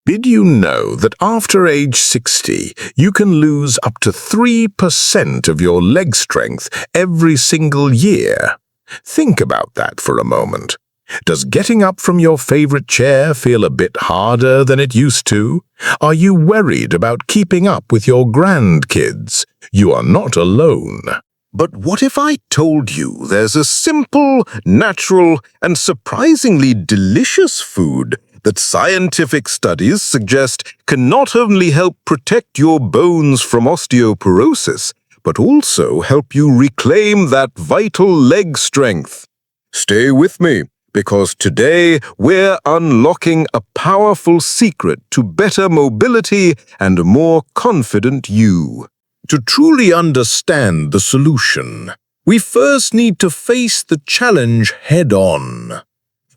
Did you know that after age 60, you can lose up to 3% of your leg strength every single year? Think about that for a moment. Does getting up from your favorite chair feel a bit harder than it used to? Are you worried about keeping up with your grandkids? You are not alone. But what if I told you there's a simple, natural, and surprisingly delicious food that scientific studies suggest can not only help protect your bones from osteoporosis, but also help you reclaim that vital leg strength? Stay with me, because today we're unlocking a powerful secret to better mobility and a more confident you. To truly understand the solution, we first need to face the challenge head-on.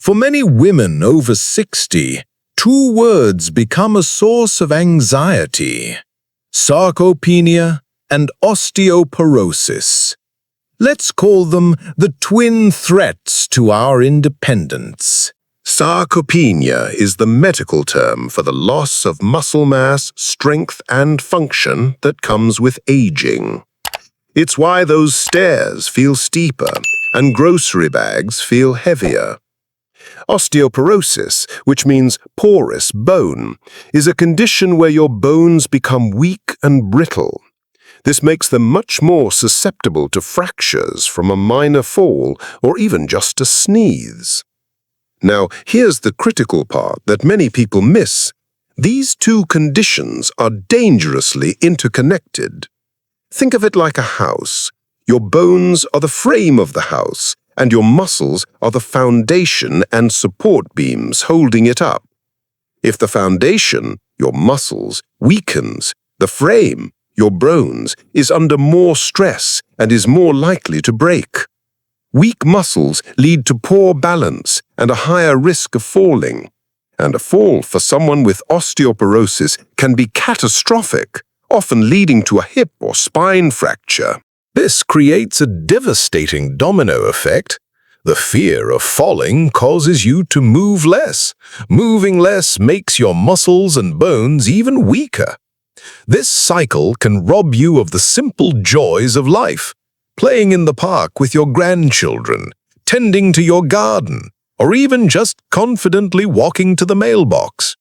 For many women over 60, two words become a source of anxiety: sarcopenia and osteoporosis. Let's call them the twin threats to our independence. Sarcopenia is the medical term for the loss of muscle mass, strength, and function that comes with aging. It's why those stairs feel steeper and grocery bags feel heavier. Osteoporosis, which means porous bone, is a condition where your bones become weak and brittle. This makes them much more susceptible to fractures from a minor fall or even just a sneeze. Now, here's the critical part that many people miss. These two conditions are dangerously interconnected. Think of it like a house. Your bones are the frame of the house, and your muscles are the foundation and support beams holding it up. If the foundation, your muscles, weakens, the frame, your bones, is under more stress and is more likely to break. Weak muscles lead to poor balance and a higher risk of falling. And a fall for someone with osteoporosis can be catastrophic, often leading to a hip or spine fracture. This creates a devastating domino effect. The fear of falling causes you to move less. Moving less makes your muscles and bones even weaker. This cycle can rob you of the simple joys of life: playing in the park with your grandchildren, tending to your garden, or even just confidently walking to the mailbox.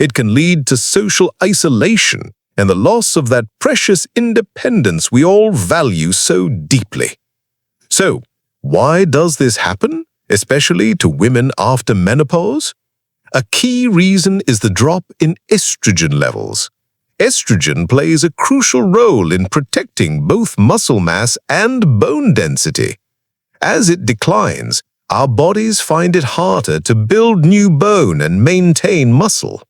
It can lead to social isolation and the loss of that precious independence we all value so deeply. So, why does this happen, especially to women after menopause? A key reason is the drop in estrogen levels. Estrogen plays a crucial role in protecting both muscle mass and bone density. As it declines, our bodies find it harder to build new bone and maintain muscle.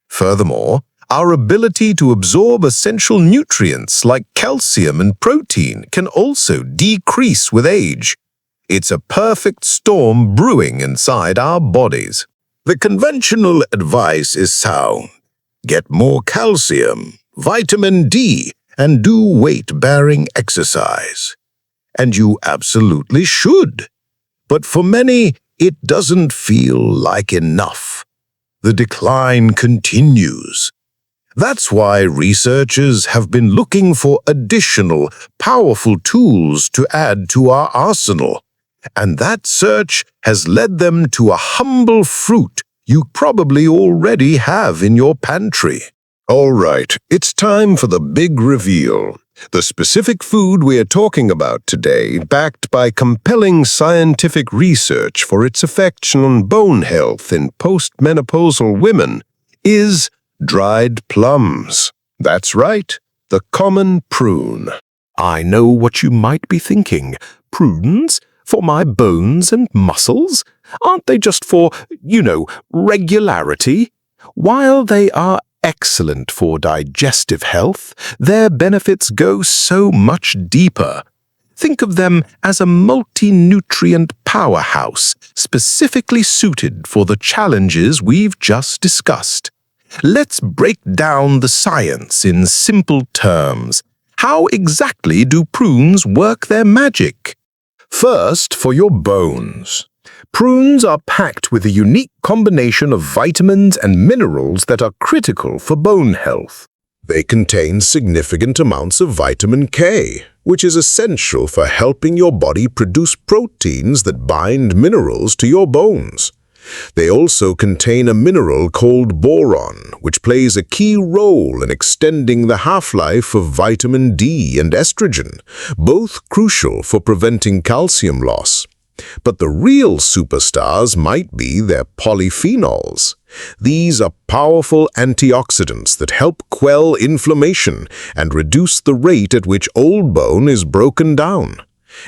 Furthermore, our ability to absorb essential nutrients like calcium and protein can also decrease with age. It's a perfect storm brewing inside our bodies. The conventional advice is sound. Get more calcium, vitamin D, and do weight-bearing exercise. And you absolutely should. But for many, it doesn't feel like enough. The decline continues. That's why researchers have been looking for additional, powerful tools to add to our arsenal. And that search has led them to a humble fruit you probably already have in your pantry. All right, it's time for the big reveal. The specific food we are talking about today, backed by compelling scientific research for its effects on bone health in postmenopausal women, is dried plums. That's right, the common prune. I know what you might be thinking. Prunes? For my bones and muscles? Aren't they just for, regularity? While they are excellent for digestive health, their benefits go so much deeper. Think of them as a multi-nutrient powerhouse specifically suited for the challenges we've just discussed. Let's break down the science in simple terms. How exactly do prunes work their magic? First, for your bones. Prunes are packed with a unique combination of vitamins and minerals that are critical for bone health. They contain significant amounts of vitamin K, which is essential for helping your body produce proteins that bind minerals to your bones. They also contain a mineral called boron, which plays a key role in extending the half-life of vitamin D and estrogen, both crucial for preventing calcium loss. But the real superstars might be their polyphenols. These are powerful antioxidants that help quell inflammation and reduce the rate at which old bone is broken down.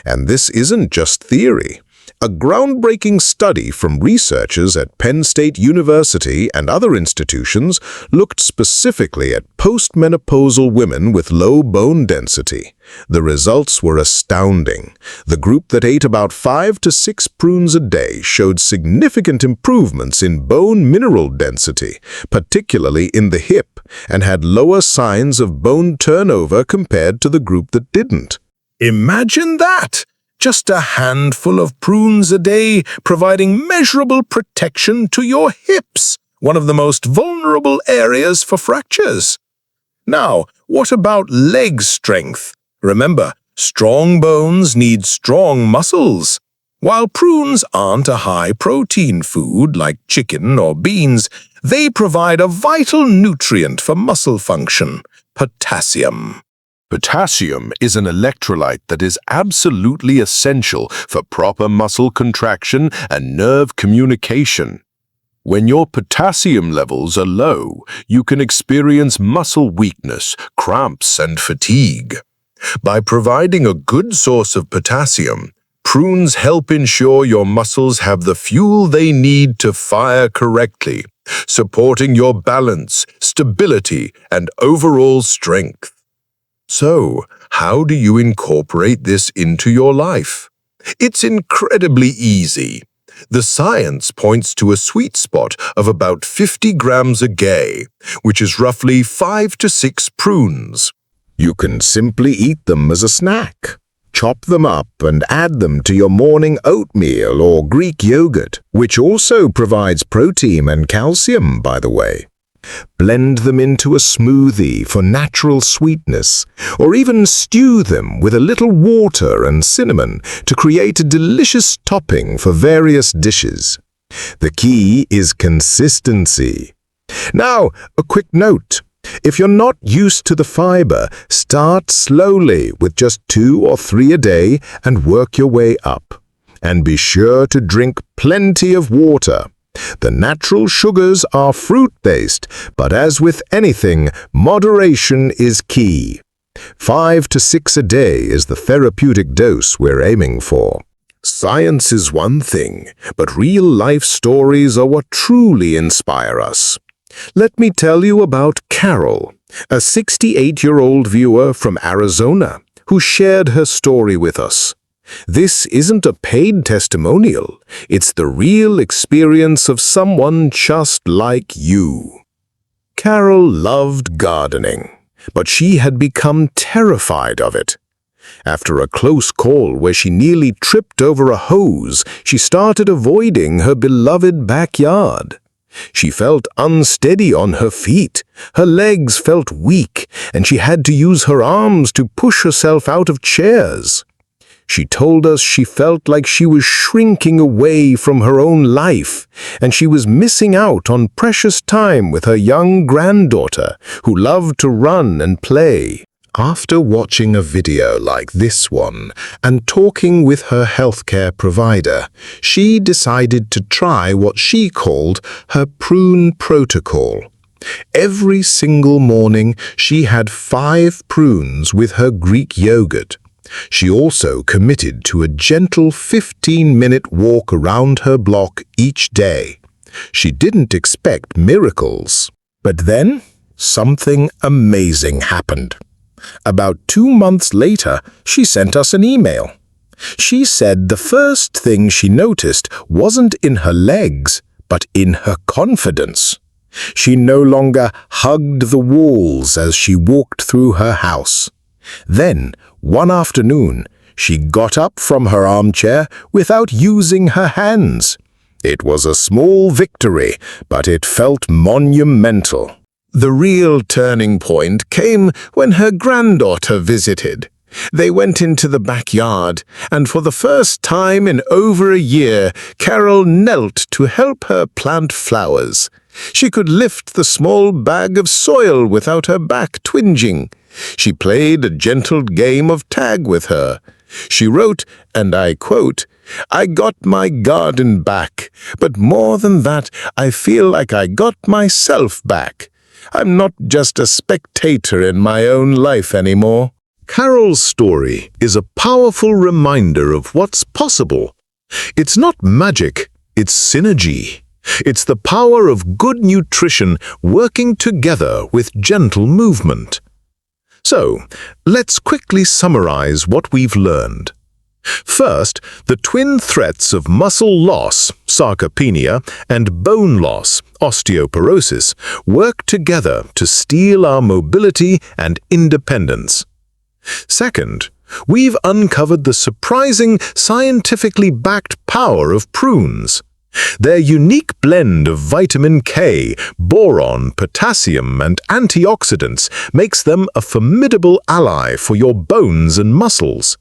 And this isn't just theory. A groundbreaking study from researchers at Penn State University and other institutions looked specifically at postmenopausal women with low bone density. The results were astounding. The group that ate about 5 to 6 prunes a day showed significant improvements in bone mineral density, particularly in the hip, and had lower signs of bone turnover compared to the group that didn't. Imagine that! Just a handful of prunes a day, providing measurable protection to your hips, one of the most vulnerable areas for fractures. Now, what about leg strength? Remember, strong bones need strong muscles. While prunes aren't a high-protein food like chicken or beans, they provide a vital nutrient for muscle function: potassium. Potassium is an electrolyte that is absolutely essential for proper muscle contraction and nerve communication. When your potassium levels are low, you can experience muscle weakness, cramps, and fatigue. By providing a good source of potassium, prunes help ensure your muscles have the fuel they need to fire correctly, supporting your balance, stability, and overall strength. So, how do you incorporate this into your life? It's incredibly easy. The science points to a sweet spot of about 50 grams a day, which is roughly 5 to 6 prunes. You can simply eat them as a snack. Chop them up and add them to your morning oatmeal or Greek yogurt, which also provides protein and calcium, by the way. Blend them into a smoothie for natural sweetness, or even stew them with a little water and cinnamon to create a delicious topping for various dishes. The key is consistency. Now, a quick note. If you're not used to the fiber, start slowly with just 2 or 3 a day and work your way up. And be sure to drink plenty of water. The natural sugars are fruit-based, but as with anything, moderation is key. 5 to 6 a day is the therapeutic dose we're aiming for. Science is one thing, but real-life stories are what truly inspire us. Let me tell you about Carol, a 68-year-old viewer from Arizona, who shared her story with us. This isn't a paid testimonial. It's the real experience of someone just like you. Carol loved gardening, but she had become terrified of it. After a close call where she nearly tripped over a hose, she started avoiding her beloved backyard. She felt unsteady on her feet, her legs felt weak, and she had to use her arms to push herself out of chairs. She told us she felt like she was shrinking away from her own life, and she was missing out on precious time with her young granddaughter, who loved to run and play. After watching a video like this one and talking with her healthcare provider, she decided to try what she called her prune protocol. Every single morning, she had 5 prunes with her Greek yogurt. She also committed to a gentle 15-minute walk around her block each day. She didn't expect miracles. But then, something amazing happened. About 2 months later, she sent us an email. She said the first thing she noticed wasn't in her legs, but in her confidence. She no longer hugged the walls as she walked through her house. Then, one afternoon, She got up from her armchair without using her hands. It was a small victory, but it felt monumental. The real turning point came when her granddaughter visited. They went into the backyard, and for the first time in over a year, Carol knelt to help her plant flowers. She could lift the small bag of soil without her back twinging. She played a gentle game of tag with her. She wrote, and I quote, "I got my garden back, but more than that, I feel like I got myself back. I'm not just a spectator in my own life anymore." Carol's story is a powerful reminder of what's possible. It's not magic, it's synergy. It's the power of good nutrition working together with gentle movement. So, let's quickly summarize what we've learned. First, the twin threats of muscle loss, sarcopenia, and bone loss, osteoporosis, work together to steal our mobility and independence. Second, we've uncovered the surprising, scientifically backed power of prunes. Their unique blend of vitamin K, boron, potassium, and antioxidants makes them a formidable ally for your bones and muscles.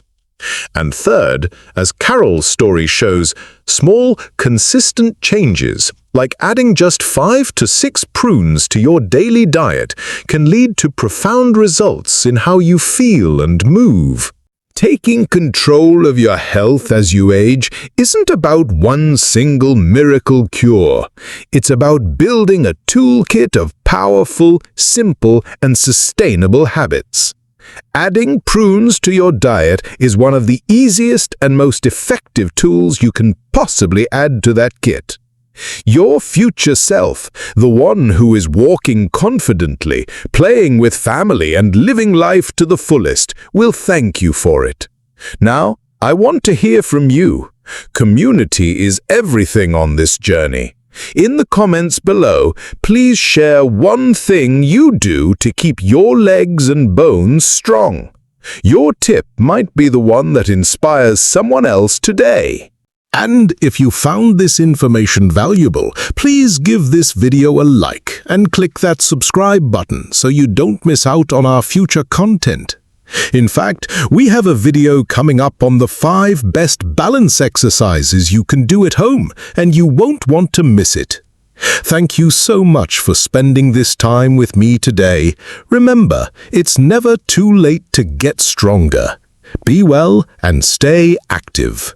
And third, as Carol's story shows, small, consistent changes, like adding just 5 to 6 prunes to your daily diet, can lead to profound results in how you feel and move. Taking control of your health as you age isn't about one single miracle cure. It's about building a toolkit of powerful, simple, and sustainable habits. Adding prunes to your diet is one of the easiest and most effective tools you can possibly add to that kit. Your future self, the one who is walking confidently, playing with family and living life to the fullest, will thank you for it. Now, I want to hear from you. Community is everything on this journey. In the comments below, please share one thing you do to keep your legs and bones strong. Your tip might be the one that inspires someone else today. And if you found this information valuable, please give this video a like and click that subscribe button so you don't miss out on our future content. In fact, we have a video coming up on the 5 best balance exercises you can do at home, and you won't want to miss it. Thank you so much for spending this time with me today. Remember, it's never too late to get stronger. Be well and stay active.